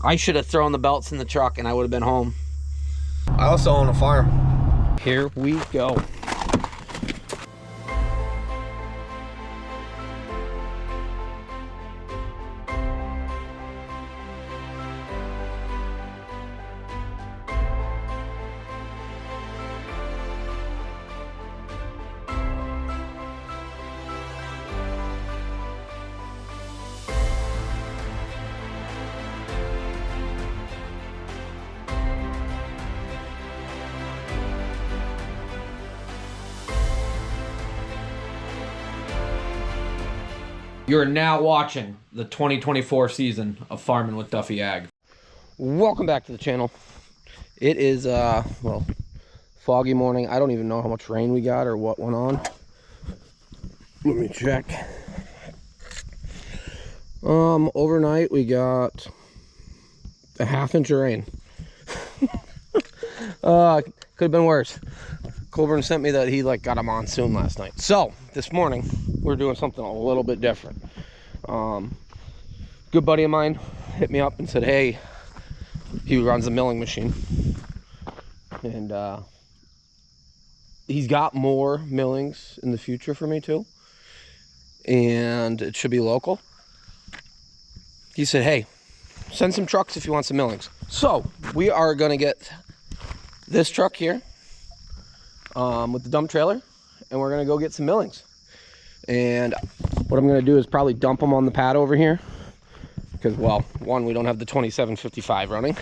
I should have thrown the belts in the truck and I would have been home. I also own a farm. Here we go. You're now watching the 2024 season of Farming with Duffy Ag. Welcome back to the channel. It is, well, foggy morning. I don't even know how much rain we got or what went on. Let me check. Overnight we got a ½ inch of rain. Could have been worse. Colburn sent me that he got a monsoon last night. So this morning we're doing something a little bit different. Good buddy of mine hit me up and said, hey, he runs a milling machine, and he's got more millings in the future for me too, and it should be local. He said, hey, send some trucks if you want some millings. So we are gonna get this truck here with the dump trailer, and we're gonna go get some millings. And what I'm gonna do is probably dump them on the pad over here, because, well, one, we don't have the 2755 running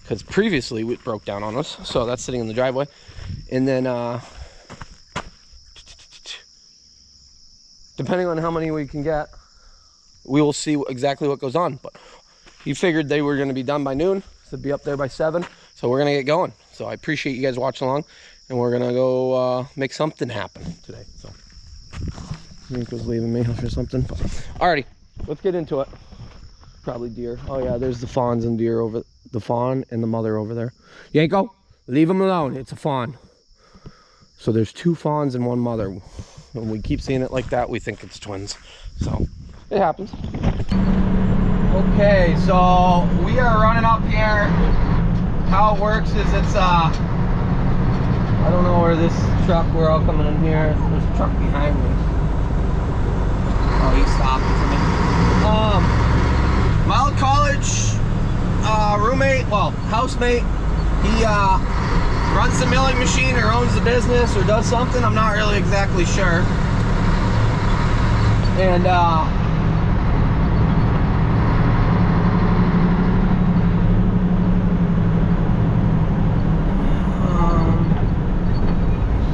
because previously it broke down on us, so that's sitting in the driveway. And then depending on how many we can get, we will see exactly what goes on. But he figured they were going to be done by noon, so be up there by 7, so we're gonna get going. So I appreciate you guys watching along, and we're gonna go make something happen today. So Nico's leaving me for something. Alrighty, let's get into it. Probably deer. Oh yeah, there's the fawns and deer over, the fawn and the mother over there. Yanko, leave them alone. It's a fawn. So there's 2 fawns and 1 mother. When we keep seeing it like that, we think it's twins. So it happens. Okay, so we are running up here. How it works is it's I don't know where this truck, we're all coming in here. There's a truck behind me. Oh, he's stopping for me. My old college roommate, well, housemate, he runs the milling machine or owns the business or does something. I'm not really exactly sure. And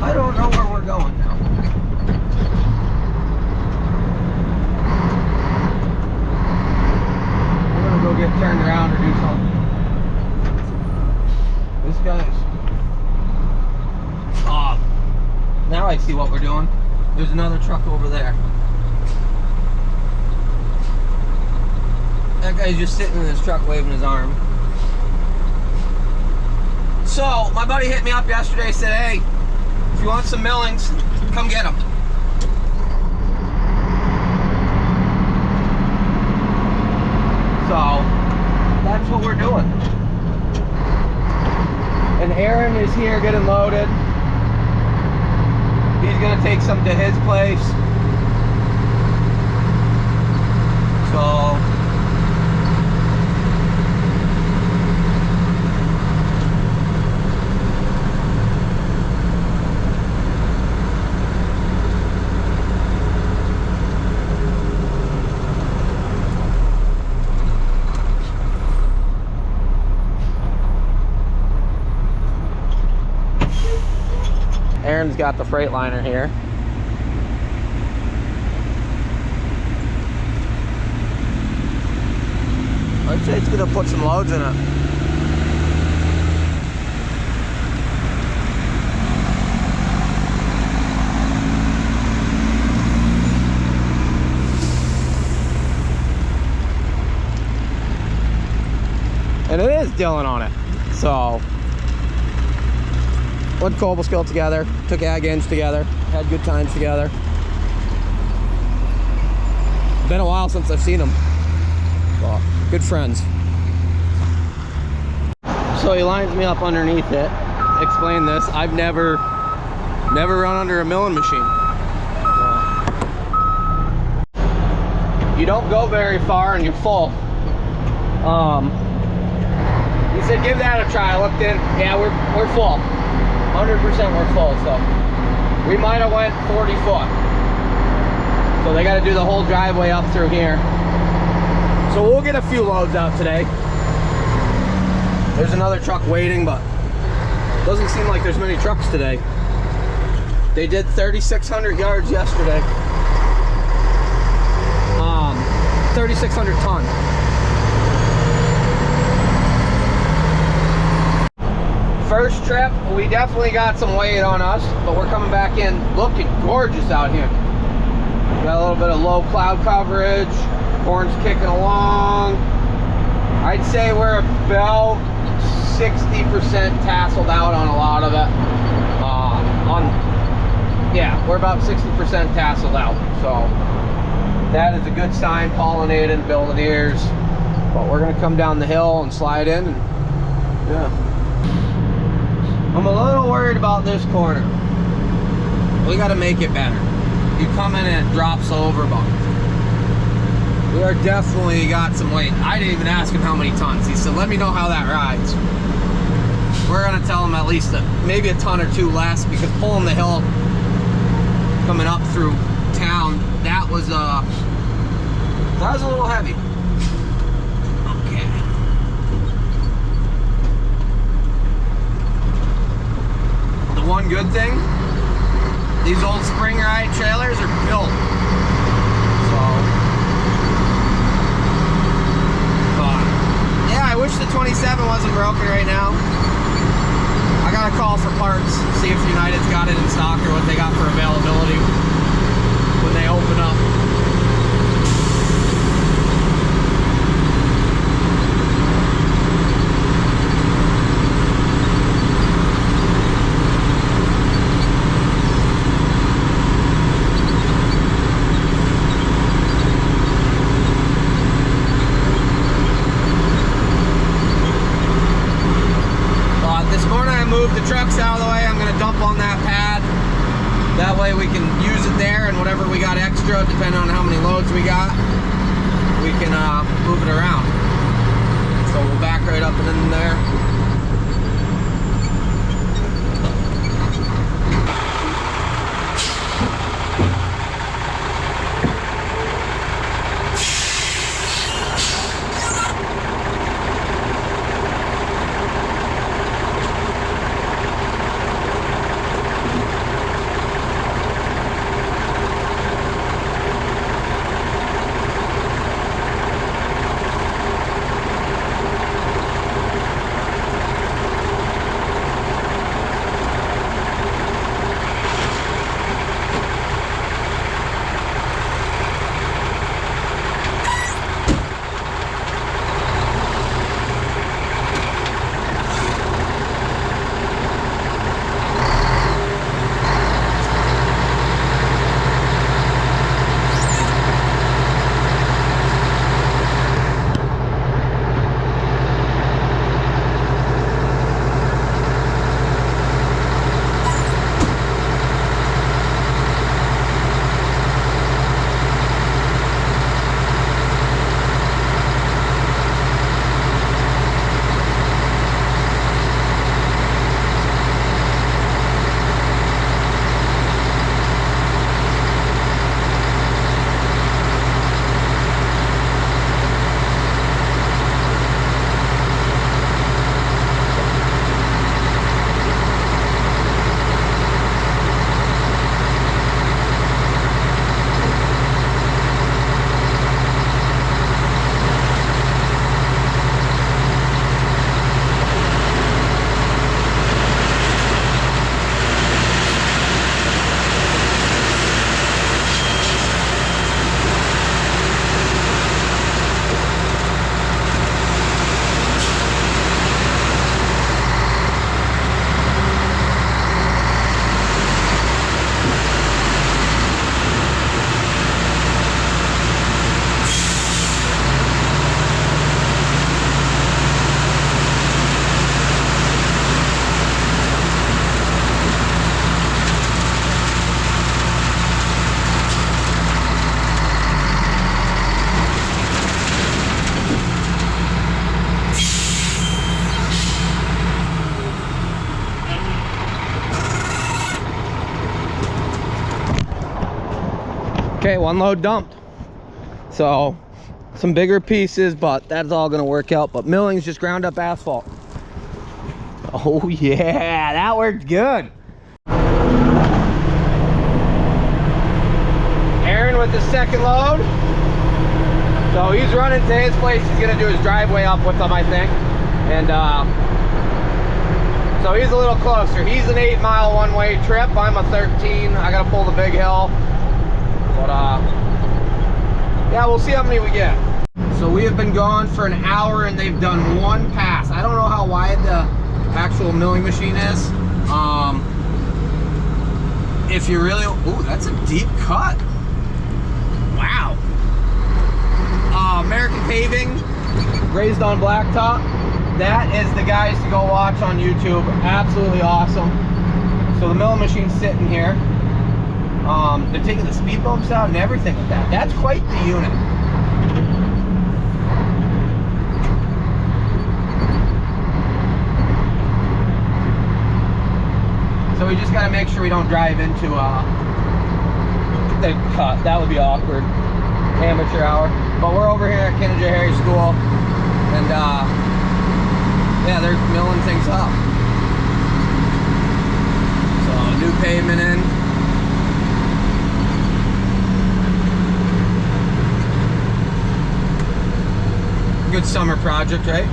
I don't know where we're going now. We're gonna go get turned around or do something. This guy's... now I see what we're doing. There's another truck over there. That guy's just sitting in his truck waving his arm. So, my buddy hit me up yesterday, said, hey, if you want some millings, come get them. So, that's what we're doing. And Aaron is here getting loaded. He's gonna take some to his place. So, Aaron's got the Freightliner here. I'd say it's gonna put some loads in it. And it is Dylan on it. So went Cobleskill together, took Ag Eng together, had good times together. Been a while since I've seen them. Well, good friends. So he lines me up underneath it. Explain this. I've never run under a milling machine. You don't go very far and you're full. He said give that a try. I looked in. Yeah, we're full. 100% we're full. So we might have went 40 foot. So they got to do the whole driveway up through here. So we'll get a few loads out today. There's another truck waiting, but doesn't seem like there's many trucks today. They did 3,600 yards yesterday. 3,600 ton. First trip, we definitely got some weight on us, but we're coming back in looking gorgeous out here. Got a little bit of low cloud coverage, corn's kicking along. I'd say we're about 60% tasseled out on a lot of it. Yeah, we're about 60% tasseled out. So that is a good sign, pollinating, building ears. But we're gonna come down the hill and slide in. And, yeah. I'm a little worried about this corner. We gotta make it better. You come in and it drops over, but we are definitely got some weight. I didn't even ask him how many tons. He said, let me know how that rides. We're gonna tell him at least maybe a ton or two less, because pulling the hill coming up through town, that was a little heavy. Okay. The one good thing, these old spring ride trailers are built. So, yeah, I wish the 27 wasn't broken right now. I gotta call for parts, see if United's got it in stock or what they got for availability when they open up. Move the trucks out of the way. I'm going to dump on that pad. That way we can use it there, and whatever we got extra, depending on how many loads we got, we can move it around. So we'll back right up and in there. Okay, one load dumped. So some bigger pieces, but that's all gonna work out. But Millings just ground up asphalt. Oh yeah, that worked good. Aaron with the second load. So he's running to his place. He's gonna do his driveway up with them, I think. And so he's a little closer. He's an 8-mile one-way trip. I'm a 13. I gotta pull the big hill. But yeah, we'll see how many we get. So we have been gone for an hour and they've done one pass. I don't know how wide the actual milling machine is. If you really, ooh, that's a deep cut. Wow. American Paving, raised on blacktop. That is the guys to go watch on YouTube. Absolutely awesome. So the milling machine's sitting here. They're taking the speed bumps out and everything with that. That's quite the unit. So we just got to make sure we don't drive into the cut. That would be awkward. Amateur hour. But we're over here at Kennedy Harry School, and yeah, they're milling things up. So new pavement in. Good summer project, right?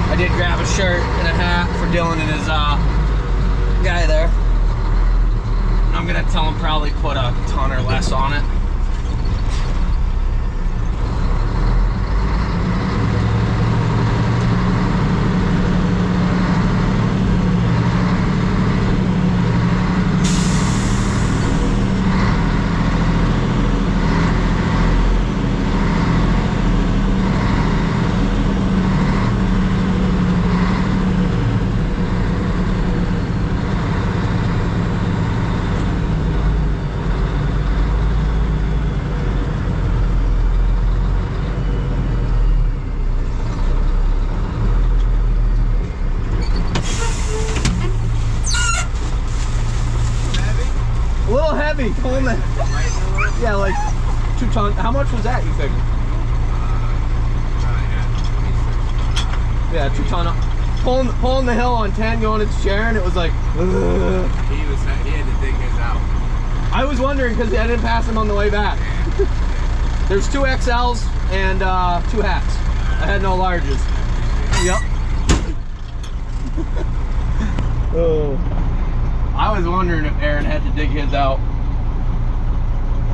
I did grab a shirt and a hat for Dylan and his guy there. I'm gonna tell him probably put a ton or less on it. Pulling the, yeah, like 2 tons. How much was that, you think? Yeah, 2 ton. Pulling the hill on 10 going to Sharon, it was like, he had to dig his out. I was wondering because I didn't pass him on the way back. There's 2 XLs and 2 hats. I had no larges. Yep. Oh. I was wondering if Aaron had to dig his out.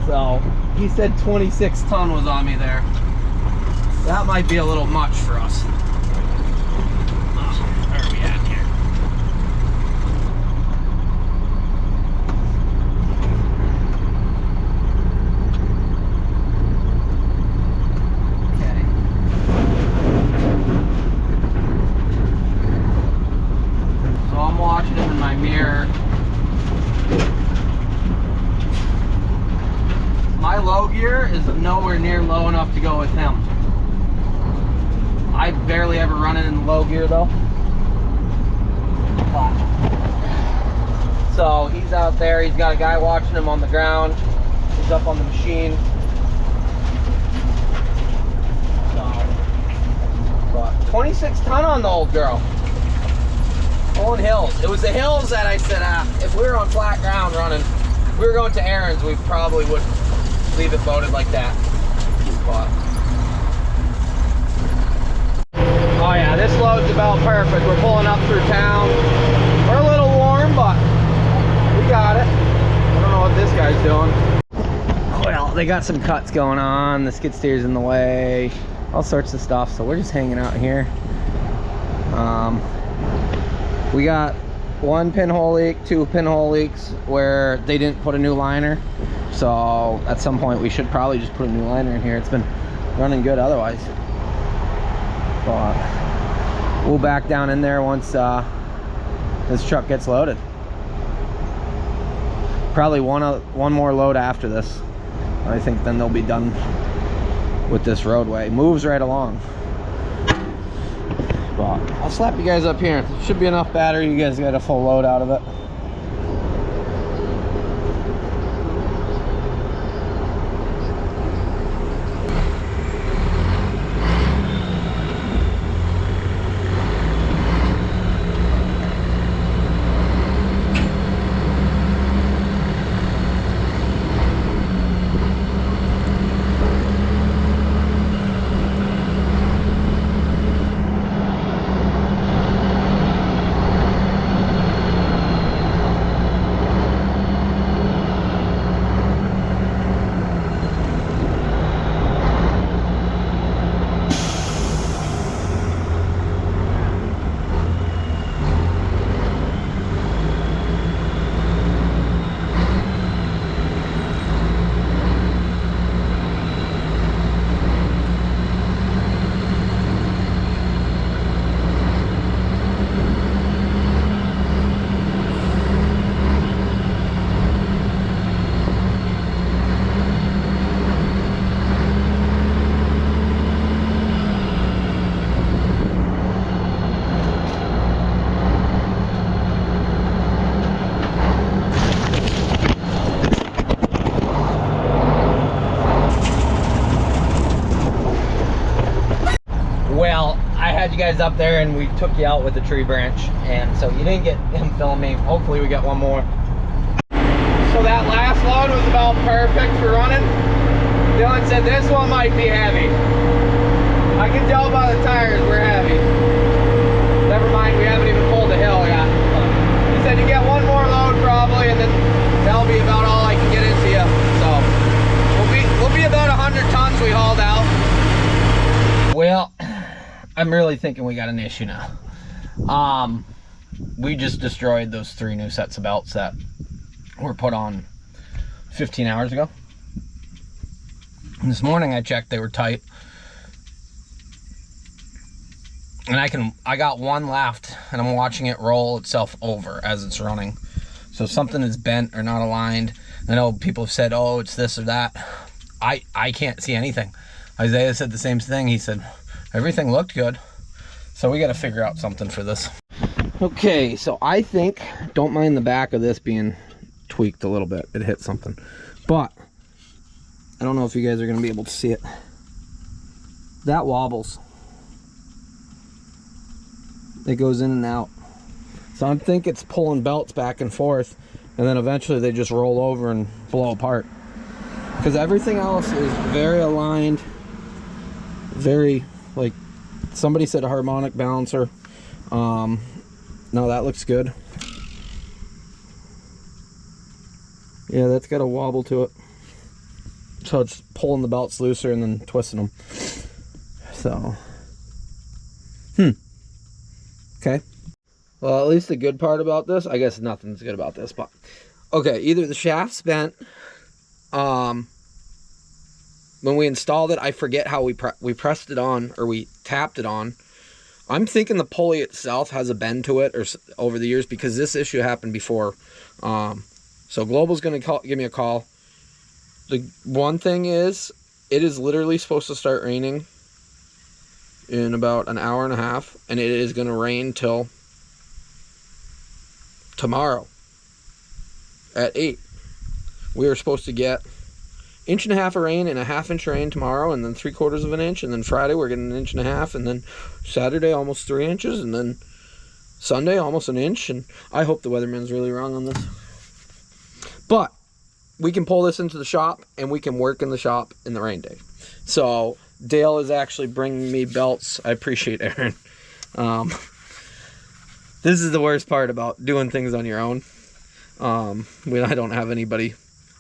So he said 26 ton was on me there. That might be a little much for us. Where are we at here? Okay. So I'm watching him in my mirror. My low gear is nowhere near low enough to go with him. I barely ever run it in low gear though. So he's out there, he's got a guy watching him on the ground. He's up on the machine. So, but 26 ton on the old girl. Pulling hills. It was the hills that I said, if we were on flat ground running, if we were going to Aaron's, we probably would leave it loaded like that. But oh yeah, this load's about perfect. We're pulling up through town. We're a little warm, but we got it. I don't know what this guy's doing. Well, they got some cuts going on. The skid steer's in the way. All sorts of stuff. So we're just hanging out here. We got 1 pinhole leak, 2 pinhole leaks where they didn't put a new liner. So at some point we should probably just put a new liner in here. It's been running good otherwise. But we'll back down in there once this truck gets loaded. Probably one more load after this. I think then they'll be done with this roadway. Moves right along. But I'll slap you guys up here. Should be enough battery. You guys got a full load out of it. Well, I had you guys up there and we took you out with a tree branch, and so you didn't get him filming me. Hopefully we get one more. So that last load was about perfect for running. Dylan said this one might be heavy. I can tell by the tires we're heavy. Never mind, we haven't even pulled the hill yet. He said you get one more load probably, and then that'll be about all I can get into you. So we'll be about 100 tons we hauled out. Well, I'm really thinking we got an issue now. We just destroyed those 3 new sets of belts that were put on 15 hours ago. And this morning I checked, they were tight. And I got one left, and I'm watching it roll itself over as it's running. So something is bent or not aligned. I know people have said, oh, it's this or that. I can't see anything. Isaiah said the same thing. He said everything looked good. So we got to figure out something for this. Okay, so I think, don't mind the back of this being tweaked a little bit. It hit something. But I don't know if you guys are going to be able to see it. That wobbles. It goes in and out. So I think it's pulling belts back and forth, and then eventually they just roll over and blow apart. Because everything else is very aligned, very, like, somebody said a harmonic balancer. No, that looks good. Yeah, that's got a wobble to it. So it's pulling the belts looser and then twisting them. So, okay. Well, at least the good part about this, I guess nothing's good about this, but okay, either the shaft's bent. When we installed it, I forget how we pressed it on, or we tapped it on. I'm thinking the pulley itself has a bend to it, or over the years, because this issue happened before. So Global's going to give me a call. The one thing is, it is literally supposed to start raining in about an hour and a half, and it is going to rain till tomorrow at 8. We are supposed to get 1.5 inches of rain and a 1/2 inch rain tomorrow, and then 3/4 of an inch, and then Friday we're getting 1.5 inches, and then Saturday almost 3 inches, and then Sunday almost 1 inch. And I hope the weatherman's really wrong on this, but we can pull this into the shop and we can work in the shop in the rain day. So Dale is actually bringing me belts. I appreciate Aaron. This is the worst part about doing things on your own. When I don't have anybody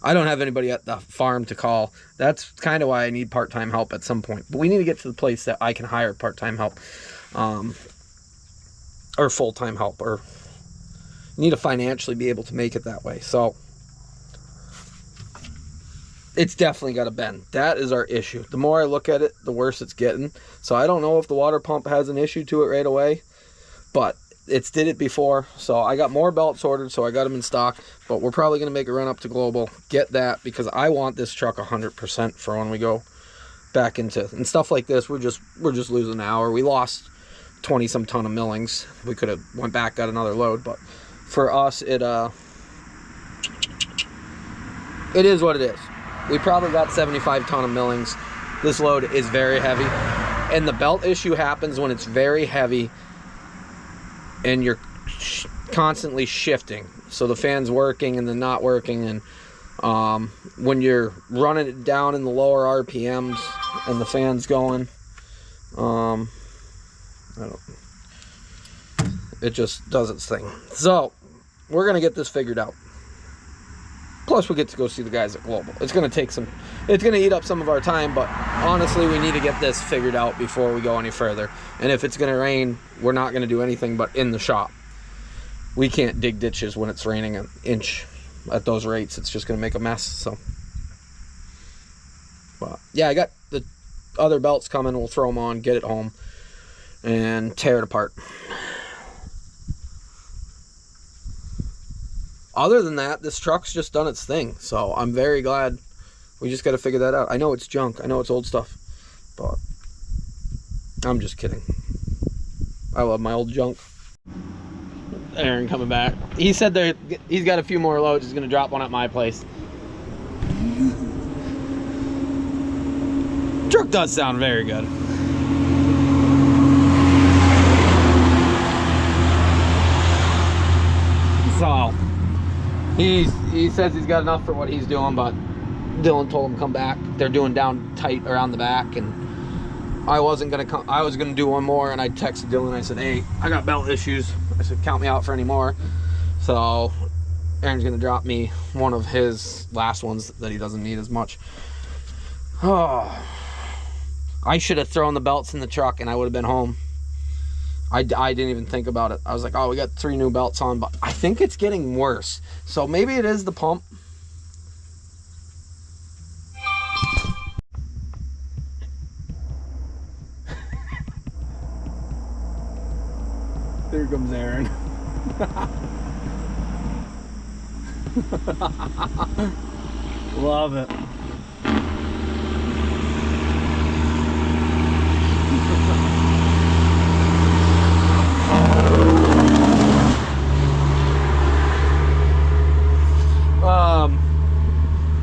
at the farm to call. That's kind of why I need part-time help at some point. But we need to get to the place that I can hire part-time help, or full-time help, or need to financially be able to make it that way. So it's definitely got to bend. That is our issue. The more I look at it, the worse it's getting. So I don't know if the water pump has an issue to it right away, but it's did it before. So I got more belts ordered, so I got them in stock, but we're probably going to make a run up to Global, get that, because I want this truck 100% for when we go back into, and stuff like this. We're just losing an hour. We lost 20 some ton of Millings. We could have went back, got another load, but for us, it is what it is. We probably got 75 ton of Millings. This load is very heavy, and the belt issue happens when it's very heavy and you're constantly shifting. So the fan's working and then not working, and when you're running it down in the lower RPMs and the fan's going, it just does its thing. So we're gonna get this figured out. Plus we get to go see the guys at Global. It's gonna eat up some of our time, but honestly we need to get this figured out before we go any further. And if it's gonna rain, we're not gonna do anything but in the shop. We can't dig ditches when it's raining an inch at those rates. It's just gonna make a mess. So but yeah, I got the other belts coming. We'll throw them on, get it home, and tear it apart. Other than that, this truck's just done its thing, so I'm very glad. We just got to figure that out. I know it's junk, I know it's old stuff, but I'm just kidding. I love my old junk. Aaron coming back. He said he's got a few more loads. He's gonna drop one at my place. Truck does sound very good. So he says he's got enough for what he's doing, but Dylan told him to come back. They're doing down tight around the back, and I wasn't gonna come. I was gonna do one more, and I texted Dylan. I said, "Hey, I got belt issues." I said, "Count me out for any more." So Aaron's gonna drop me one of his last ones that he doesn't need as much. Oh, I should have thrown the belts in the truck, and I would have been home. I didn't even think about it. I was like, oh, we got 3 new belts on, but I think it's getting worse. So maybe it is the pump. There comes Aaron. Love it.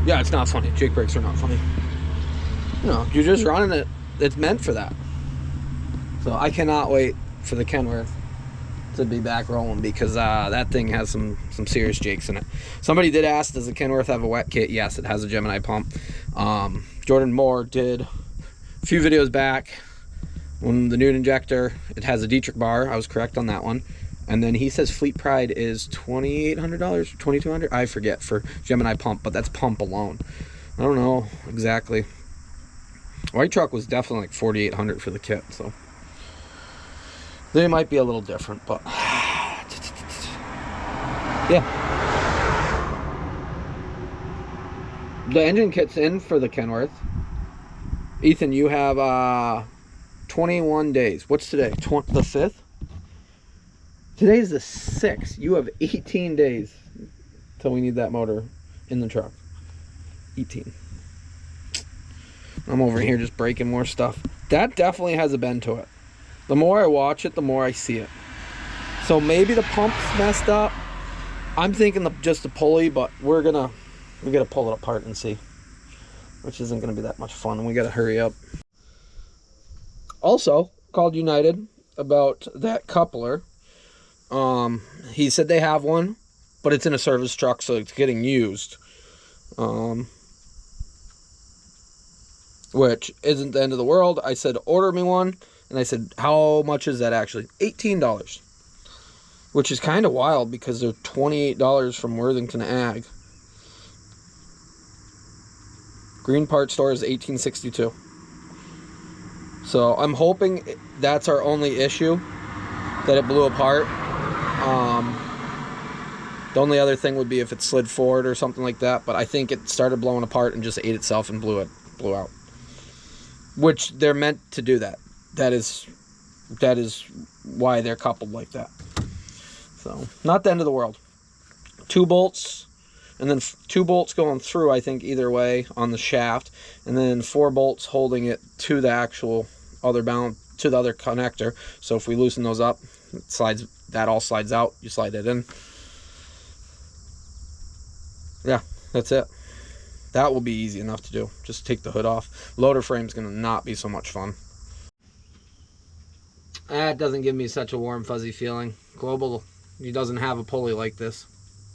Yeah, it's not funny. Jake brakes are not funny. You know, you're just running it. It's meant for that. So I cannot wait for the Kenworth to be back rolling, because that thing has some serious jakes in it. Somebody did ask, does the Kenworth have a wet kit? Yes, it has a Gemini pump. Jordan Moore did a few videos back on the Nude injector. It has a Dietrich bar. I was correct on that one. And then he says Fleet Pride is $2,800, $2,200, I forget, for Gemini pump, but that's pump alone. I don't know exactly. White truck was definitely like $4,800 for the kit, so they might be a little different, but yeah. The engine kit's in for the Kenworth. Ethan, you have 21 days. What's today? The 5th? Today's the 6th. You have 18 days till we need that motor in the truck. 18. I'm over here just breaking more stuff. That definitely has a bend to it. The more I watch it, the more I see it. So maybe the pump's messed up. I'm thinking just the pulley, but we gotta pull it apart and see, which isn't gonna be that much fun, and we gotta hurry up. Also, called United about that coupler. He said they have one, but it's in a service truck, so it's getting used. Which isn't the end of the world. I said, order me one. And I said, how much is that actually? $18. Which is kind of wild, because they're $28 from Worthington Ag. Green Part Store is $18.62. So I'm hoping that's our only issue, that it blew apart. The only other thing would be if it slid forward or something like that, but I think it started blowing apart and just ate itself and blew out. Which they're meant to do that. That is why they're coupled like that. So, not the end of the world. 2 bolts, and then 2 bolts going through, I think, either way on the shaft, and then 4 bolts holding it to the actual other to the other connector. So if we loosen those up, that all slides out. You slide it in. Yeah, that's it. That will be easy enough to do. Just take the hood off. Loader frame's gonna not be so much fun. That doesn't give me such a warm, fuzzy feeling. Global, he doesn't have a pulley like this.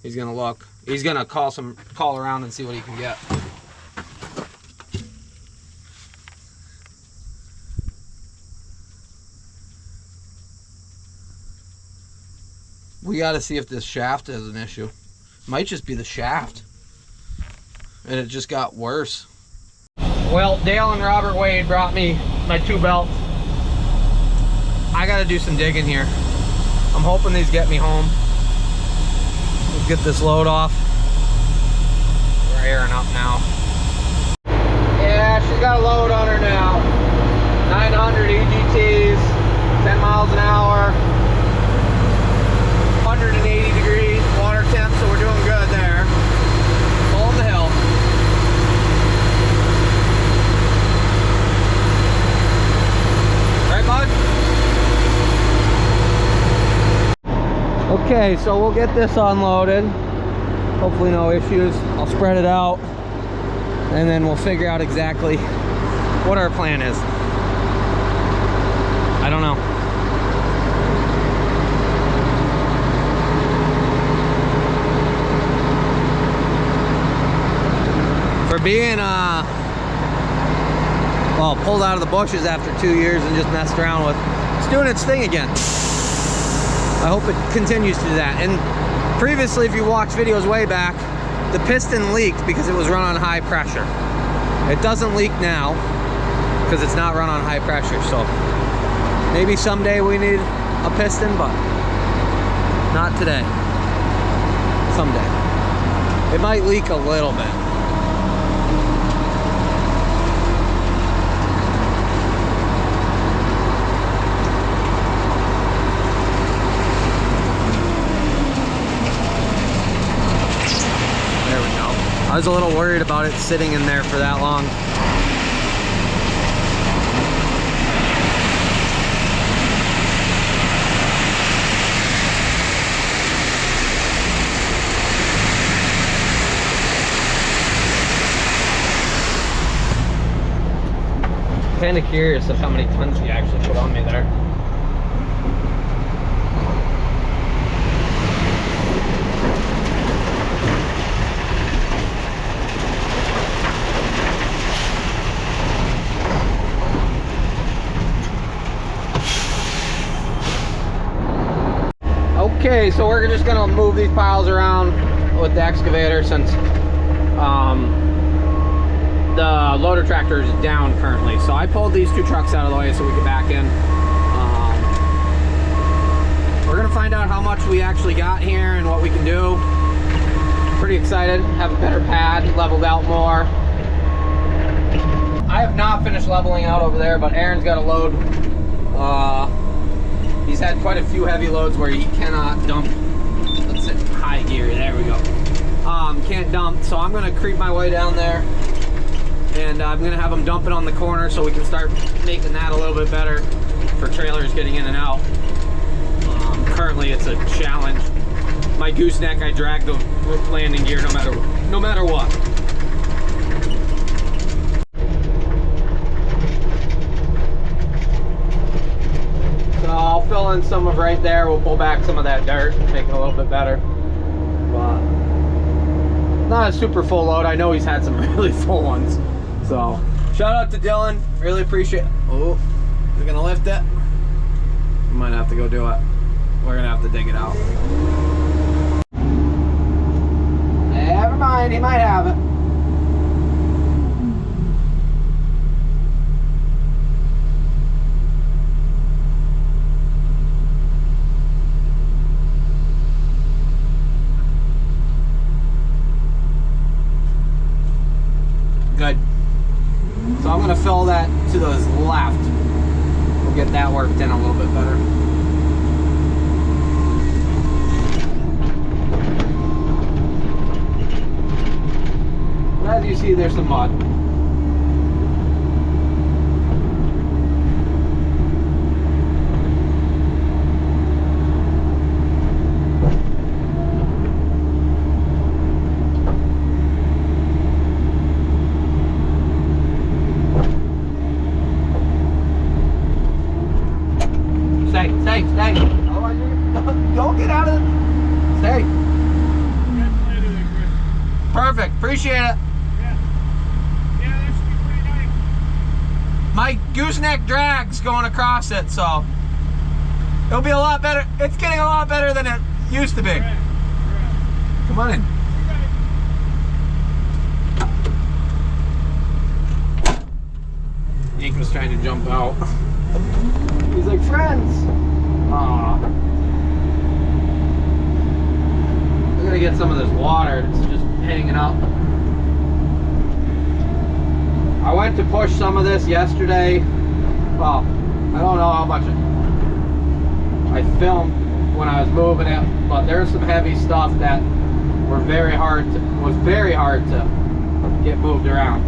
He's gonna look. He's gonna call around and see what he can get. We gotta see if this shaft is an issue. Might just be the shaft. And it just got worse. Well, Dale and Robert Wade brought me my 2 belts. I gotta do some digging here. I'm hoping these get me home. Let's get this load off. We're airing up now. Yeah, she's got a load on her now. 900 EGTs, 10 miles an hour, 180 degrees water temp, so we're doing good there. Pulling the hill. Right, bud? Okay, so we'll get this unloaded. Hopefully no issues. I'll spread it out and then we'll figure out exactly what our plan is. I don't know. For being well, pulled out of the bushes after 2 years and just messed around with, it's doing its thing again. I hope it continues to do that. And previously, if you watched videos way back, the piston leaked because it was run on high pressure. It doesn't leak now because it's not run on high pressure. So maybe someday we need a piston, but not today. Someday. It might leak a little bit. I was a little worried about it sitting in there for that long. Kind of curious of how many tons he actually put on me there. Okay, so we're just gonna move these piles around with the excavator since the loader tractor is down currently. So I pulled these 2 trucks out of the way so we could back in. We're gonna find out how much we actually got here and what we can do. Pretty excited, have a better pad, leveled out more. I have not finished leveling out over there, but Aaron's got a load. He's had quite a few heavy loads where he cannot dump. Let's hit high gear, there we go. Can't dump, so I'm gonna creep my way down there and I'm gonna have him dump it on the corner so we can start making that a little bit better for trailers getting in and out. Currently it's a challenge. My gooseneck, I drag the landing gear no matter what. So I'll fill in some of right there. We'll pull back some of that dirt, make it a little bit better. But not a super full load. I know he's had some really full ones. So shout out to Dylan. Really appreciate it. Oh, we're gonna lift it. We might have to go do it. We're gonna have to dig it out. Never mind, he might have it. Good. So I'm gonna fill that to the left. We'll get that worked in a little bit better. As you see, there's some mud. Perfect. Appreciate it. Yeah, that should be pretty nice. My gooseneck drag's going across it, so it'll be a lot better. It's getting a lot better than it used to be. Right. Come on in. Yank was trying to jump out. He's like, friends. Aw. I'm gonna get some of this water. It's just hanging up. I went to push some of this yesterday. Well, I don't know how much I filmed when I was moving it, but there's some heavy stuff that was very hard to get moved around.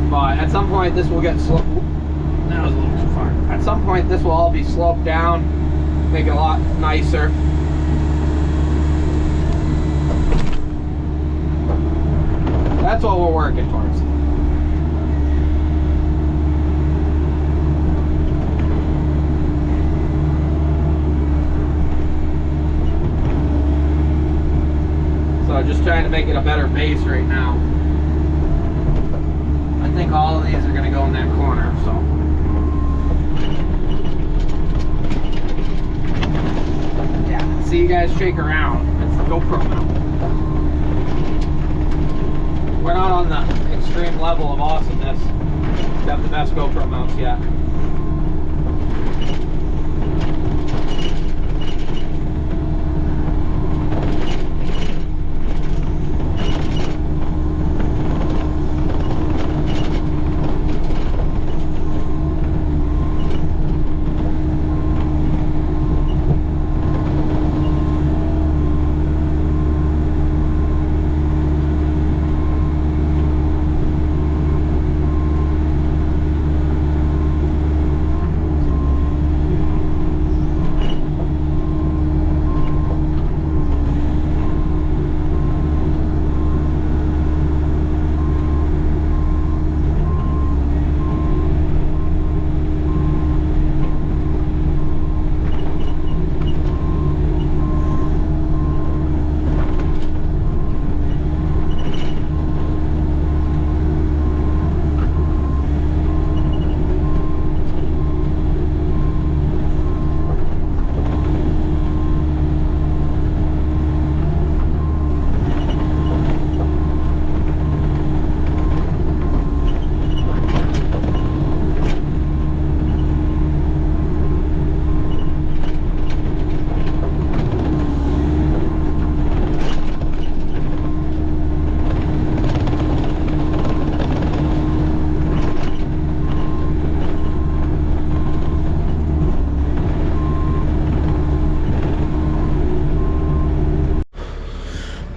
But at some point this will get sloped. That was a little too far. At some point this will all be sloped down, make it a lot nicer. That's what we're working towards. So just trying to make it a better base right now. I think all of these are going to go in that corner, so. Yeah, see you guys shake around. It's the GoPro mount. We're not on the extreme level of awesomeness. Got the best GoPro mounts yet.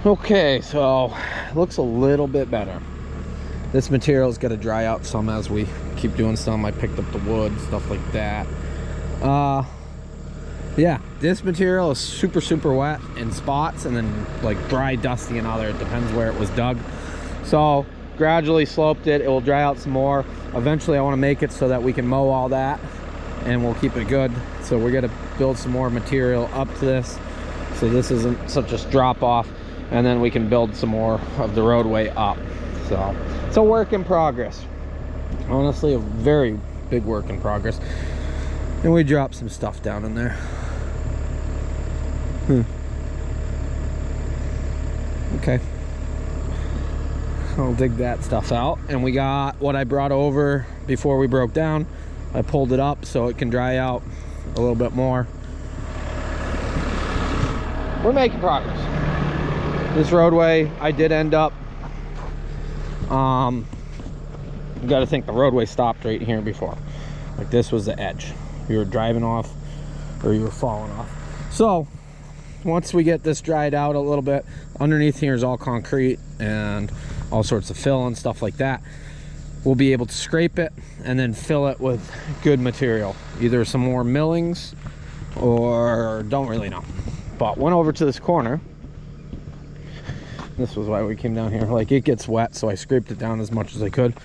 Okay, so it looks a little bit better. This material's got to dry out some as we keep doing some. I picked up the wood, stuff like that. Yeah, this material is super wet in spots and then like dry, dusty in other. It depends where it was dug. So gradually sloped it. It will dry out some more. Eventually I want to make it so that we can mow all that and we'll keep it good. So we're gonna build some more material up to this so this isn't such a drop off, and then we can build some more of the roadway up. So it's a work in progress. Honestly, a very big work in progress. And we dropped some stuff down in there. Okay, I'll dig that stuff out. And we got what I brought over before we broke down. I pulled it up so it can dry out a little bit more. We're making progress. This roadway, I did end up, you got to think the roadway stopped right here before. Like this was the edge. You were driving off or you were falling off. So once we get this dried out a little bit, underneath here is all concrete and all sorts of fill and stuff like that. We'll be able to scrape it and then fill it with good material, either some more millings or don't really know. But went over to this corner. This was why we came down here. Like, it gets wet, so I scraped it down as much as I could.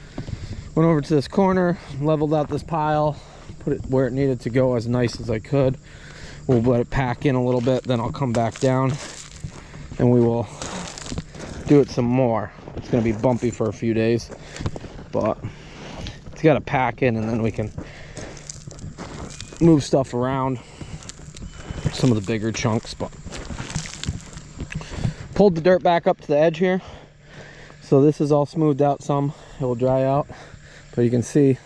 Went over to this corner, leveled out this pile, put it where it needed to go as nice as I could. We'll let it pack in a little bit, then I'll come back down and we will do it some more. It's gonna be bumpy for a few days, but it's got to pack in, and then we can move stuff around, some of the bigger chunks. But pulled the dirt back up to the edge here, so this is all smoothed out some. It will dry out, but you can see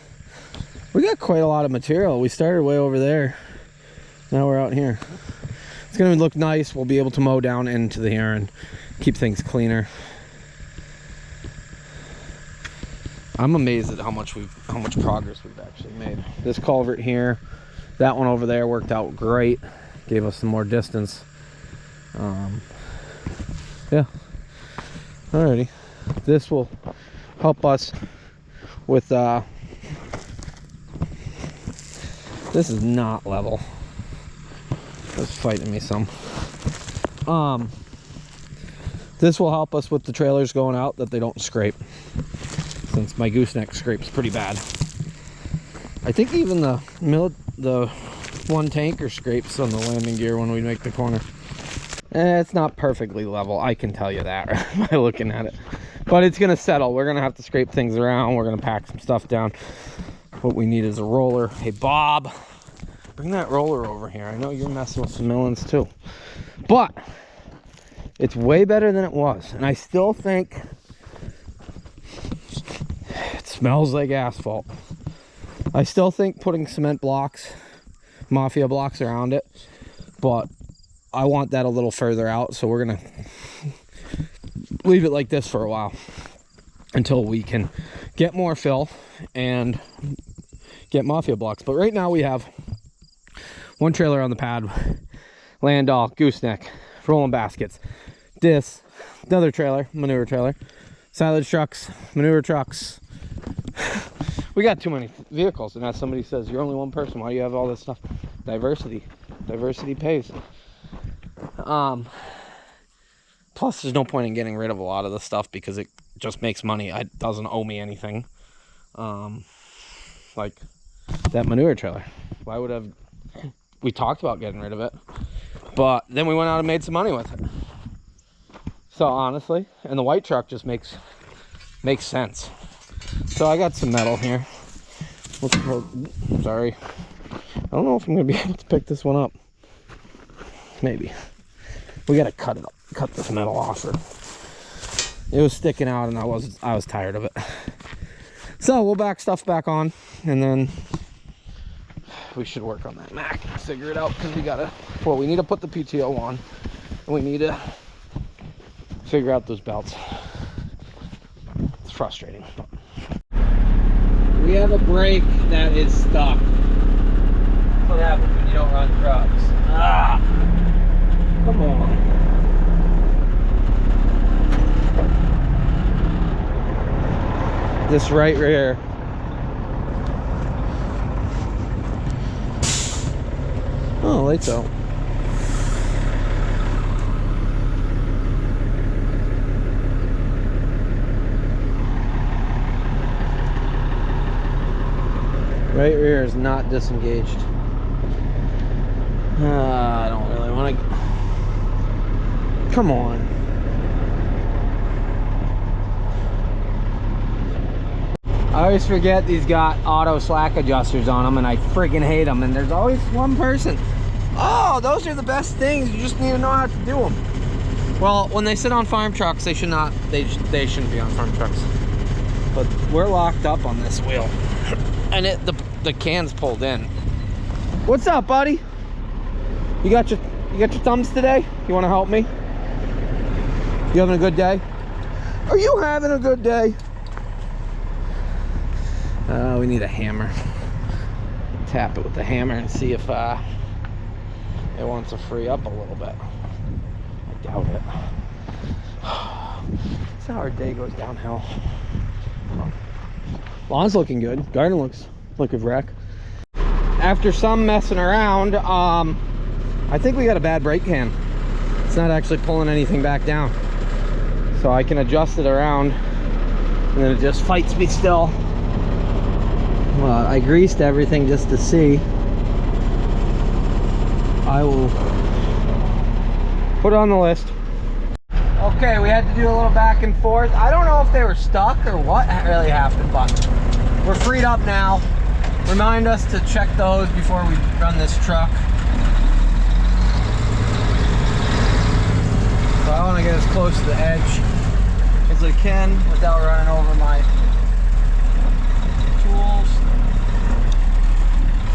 we got quite a lot of material. We started way over there, now we're out here. It's gonna look nice. We'll be able to mow down into the here and keep things cleaner. I'm amazed at how much progress we've actually made. This culvert here, that one over there worked out great. Gave us some more distance. Yeah. Alrighty. This will help us with this is not level. It's fighting me some. This will help us with the trailers going out, that they don't scrape, since my gooseneck scrapes pretty bad. I think even the one tanker scrapes on the landing gear when we make the corner. It's not perfectly level, I can tell you that by looking at it, but it's gonna settle. We're gonna have to scrape things around. We're gonna pack some stuff down. What we need is a roller. Hey Bob, bring that roller over here. I know you're messing with some Millings too, but it's way better than it was, and I still think it smells like asphalt. I still think putting cement blocks, mafia blocks around it, but I want that a little further out, so we're gonna leave it like this for a while until we can get more fill and get mafia blocks. But right now we have one trailer on the pad, land all, gooseneck, rolling baskets, this, another trailer, manure trailer, silage trucks, manure trucks. We got too many vehicles, and as somebody says, you're only one person, why do you have all this stuff? Diversity pays. Plus there's no point in getting rid of a lot of the stuff because it just makes money. It doesn't owe me anything. Like that manure trailer, why would have we talked about getting rid of it, but then we went out and made some money with it. So honestly, and the white truck just makes sense. So I got some metal here. Sorry, I don't know if I'm gonna be able to pick this one up. Maybe we gotta cut this metal off, or it was sticking out and I was tired of it. So we'll back stuff back on, and then we should work on that Mac and figure it out, because we need to put the PTO on, and we need to figure out those belts. It's frustrating. We have a brake that is stuck. That's what happens when you don't run trucks. Ah! Come on. This right rear. Oh, lights out. Right rear is not disengaged. I don't really want to. Come on. I always forget these got auto slack adjusters on them, and I friggin' hate them. And there's always one person. Oh, those are the best things. You just need to know how to do them. Well, when they sit on farm trucks, they should not. They shouldn't be on farm trucks. But we're locked up on this wheel, and the can's pulled in. What's up, buddy? You got your thumbs today? You want to help me? You having a good day? Are you having a good day? We need a hammer. Tap it with the hammer and see if it wants to free up a little bit. I doubt it. That's how our day goes downhill. Lawn's looking good. Garden looks like a wreck. After some messing around, I think we got a bad brake can. It's not actually pulling anything back down. So I can adjust it around, and then it just fights me still. Well, I greased everything just to see. I will put it on the list. Okay, we had to do a little back and forth. I don't know if they were stuck or what really happened, but we're freed up now. Remind us to check those before we run this truck. So I want to get as close to the edge as I can without running over my tools.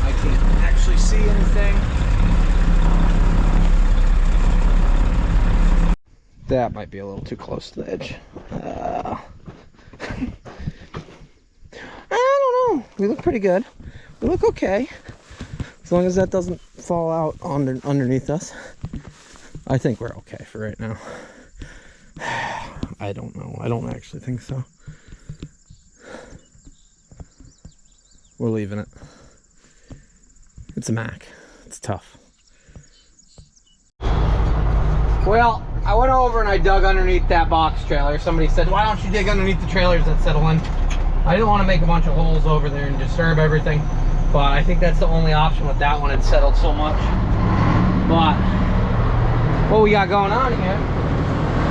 I can't actually see anything. That might be a little too close to the edge. I don't know. We look pretty good. We look okay. As long as that doesn't fall out underneath us. I think we're okay for right now. I don't know. I don't actually think so. We're leaving it. It's a Mac. It's tough. Well, I went over and I dug underneath that box trailer. Somebody said, why don't you dig underneath the trailers that settle in? I didn't want to make a bunch of holes over there and disturb everything, but I think that's the only option with that one. It settled so much. But what we got going on here,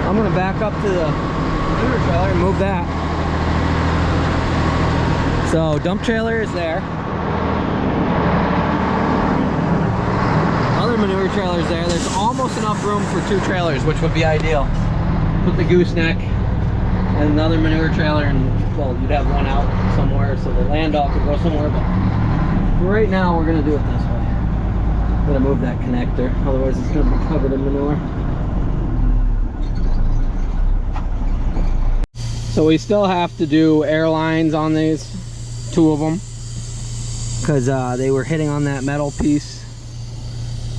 I'm going to back up to the manure trailer and move that. So dump trailer is there. Other manure trailers there. There's almost enough room for 2 trailers, which would be ideal. Put the gooseneck and another manure trailer, and well, you'd have one out somewhere so the land all could go somewhere, but right now we're going to do it this way. I'm going to move that connector, otherwise it's going to be covered in manure. So we still have to do air lines on these, 2 of them, because they were hitting on that metal piece.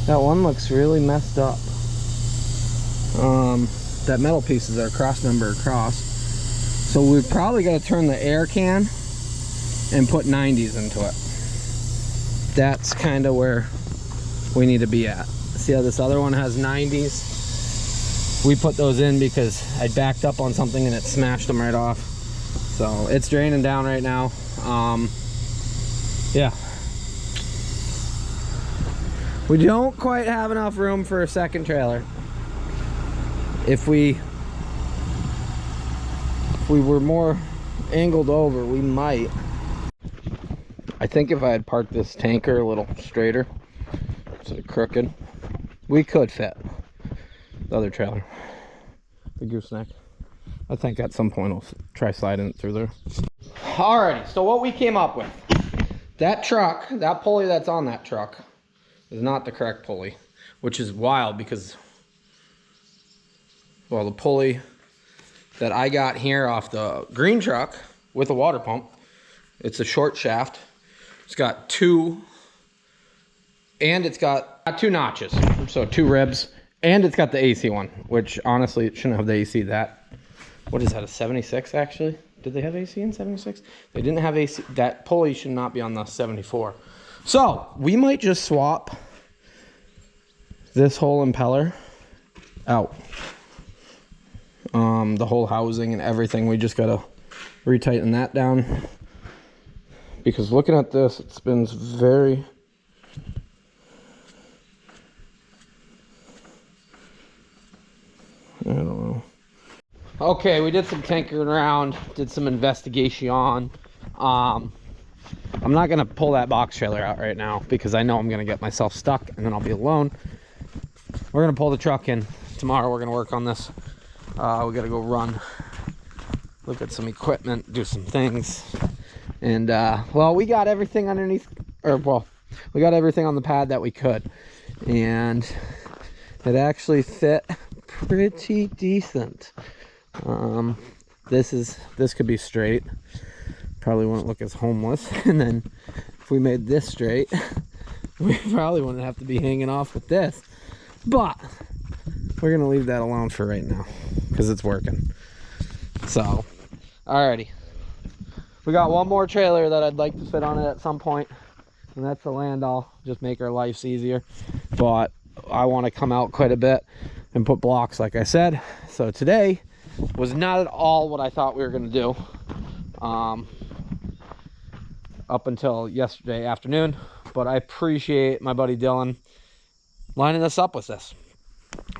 That one looks really messed up. That metal piece is our cross member across. So we've probably got to turn the air can and put 90s into it. That's kind of where we need to be at. See how this other one has 90s? We put those in because I backed up on something and it smashed them right off. So it's draining down right now. Yeah. We don't quite have enough room for a second trailer. If we were more angled over, we might. I think if I had parked this tanker a little straighter instead of crooked, we could fit the other trailer, the gooseneck. I think at some point I'll try sliding it through there. Alrighty, so what we came up with, that truck, that pulley that's on that truck is not the correct pulley, which is wild because, well, the pulley that I got here off the green truck with a water pump, it's a short shaft. It's got 2, and it's got 2 notches, so 2 ribs, and it's got the AC one, which honestly it shouldn't have the AC. That, what is that, a 76 actually? Did they have AC in 76? They didn't have AC. That pulley should not be on the 74. So we might just swap this whole impeller out. The whole housing and everything, we just gotta retighten that down, because looking at this, it spins very, I don't know. Okay, we did some tinkering around, did some investigation. I'm not gonna pull that box trailer out right now because I know I'm gonna get myself stuck and then I'll be alone. We're gonna pull the truck in tomorrow. We're gonna work on this. We gotta go run, look at some equipment, do some things, and well, we got everything underneath, or well, we got everything on the pad that we could, and it actually fit pretty decent. This could be straight, probably wouldn't look as homeless, and then if we made this straight, we probably wouldn't have to be hanging off with this, but we're gonna leave that alone for right now because it's working. So alrighty, we got one more trailer that I'd like to fit on it at some point, and that's the Landau. Just make our lives easier, but I want to come out quite a bit and put blocks like I said. So today was not at all what I thought we were gonna do. up until yesterday afternoon, but I appreciate my buddy Dylan lining us up with this.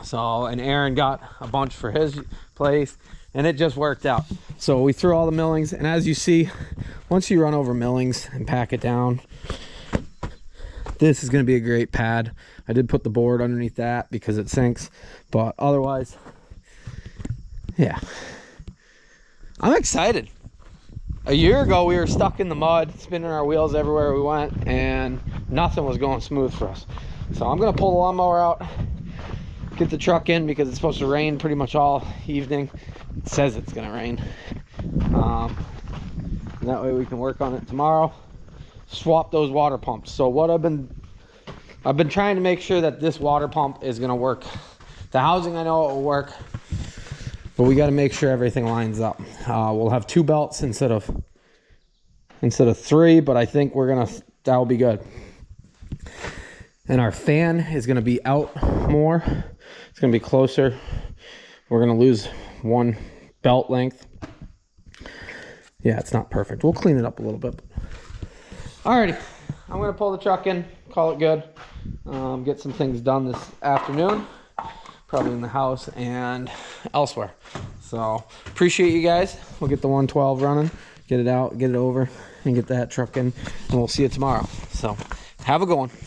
So, and Aaron got a bunch for his place, and it just worked out. So we threw all the millings, and as you see, once you run over millings and pack it down, this is going to be a great pad. I did put the board underneath that because it sinks, but otherwise, yeah, I'm excited. A year ago, we were stuck in the mud, spinning our wheels everywhere we went, and nothing was going smooth for us. So I'm going to pull the lawnmower out, get the truck in because it's supposed to rain pretty much all evening. It says it's going to rain. That way we can work on it tomorrow. Swap those water pumps. So what I've been trying to make sure that this water pump is going to work. The housing, I know it will work, but we got to make sure everything lines up. We'll have 2 belts instead of 3, but I think that'll be good. And our fan is going to be out more. It's going to be closer. We're going to lose 1 belt length. Yeah, it's not perfect. We'll clean it up a little bit. Alrighty, I'm going to pull the truck in, call it good. Get some things done this afternoon, probably in the house and elsewhere. So appreciate you guys. We'll get the 112 running, get it out, get it over, and get that truck in, and we'll see you tomorrow. So have a good one.